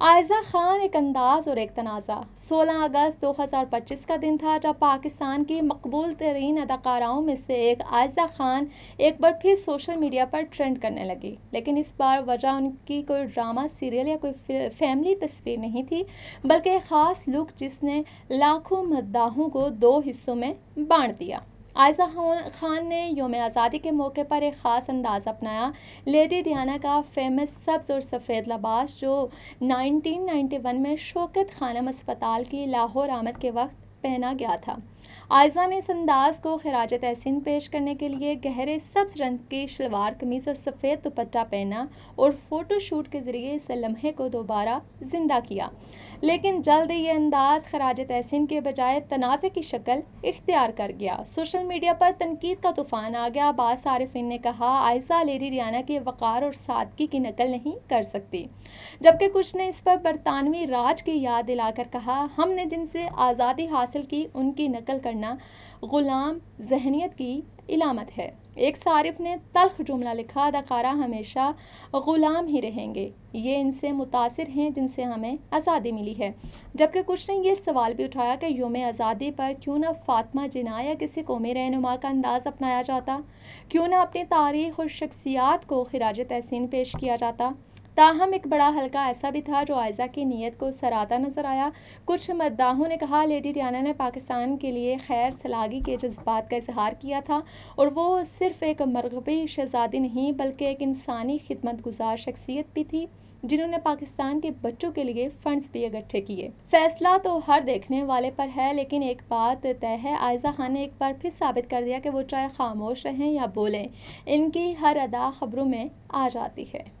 عائزہ خان ایک انداز اور ایک تنازع 16 اگست 2025 کا دن تھا جب پاکستان کی مقبول ترین اداکاراؤں میں سے ایک عائزہ خان ایک بار پھر سوشل میڈیا پر ٹرینڈ کرنے لگی، لیکن اس بار وجہ ان کی کوئی ڈرامہ سیریل یا کوئی فیملی تصویر نہیں تھی، بلکہ ایک خاص لک جس نے لاکھوں مداحوں کو دو حصوں میں بانٹ دیا۔ عائزہ خان نے یوم آزادی کے موقع پر ایک خاص انداز اپنایا۔ لیڈی ڈیانا کا فیمس سبز اور سفید لباس جو 1991 میں شوکت خانم اسپتال کی لاہور آمد کے وقت پہنا گیا تھا۔ عائزہ نے اس انداز کو خراج تحسین پیش کرنے کے لیے گہرے سبز رنگ کی شلوار قمیض اور سفید دوپٹہ پہنا اور فوٹو شوٹ کے ذریعے اس لمحے کو دوبارہ زندہ کیا، لیکن جلد ہی یہ انداز خراج تحسین کے بجائے تنازع کی شکل اختیار کر گیا۔ سوشل میڈیا پر تنقید کا طوفان آ گیا۔ بعض صارفین نے کہا عائزہ لیڈی ڈیانا کے وقار اور سادگی کی نقل نہیں کر سکتی، جبکہ کچھ نے اس پر برطانوی راج کی یاد دلا کر کہا ہم نے جن سے آزادی حاصل کی ان کی نقل کرنا غلام ذہنیت کی علامت ہے۔ ایک صارف نے تلخ جملہ لکھا اداکارہ ہمیشہ غلام ہی رہیں گے، یہ ان سے متاثر ہیں جن سے ہمیں آزادی ملی ہے، جبکہ کچھ نے یہ سوال بھی اٹھایا کہ یوم آزادی پر کیوں نہ فاطمہ جناح یا کسی قومی رہنما کا انداز اپنایا جاتا، کیوں نہ اپنی تاریخ اور شخصیات کو خراج تحسین پیش کیا جاتا۔ تاہم ایک بڑا حلقہ ایسا بھی تھا جو عائزہ کی نیت کو سراہتا نظر آیا۔ کچھ مداحوں نے کہا لیڈی ڈیانا نے پاکستان کے لیے خیر سلاگی کے جذبات کا اظہار کیا تھا اور وہ صرف ایک مغربی شہزادی نہیں بلکہ ایک انسانی خدمت گزار شخصیت بھی تھی جنہوں نے پاکستان کے بچوں کے لیے فنڈز بھی اکٹھے کیے۔ فیصلہ تو ہر دیکھنے والے پر ہے، لیکن ایک بات طے ہے، عائزہ خان نے ایک بار پھر ثابت کر دیا کہ وہ چاہے خاموش رہیں یا بولیں، ان کی ہر ادا خبروں میں آ جاتی ہے۔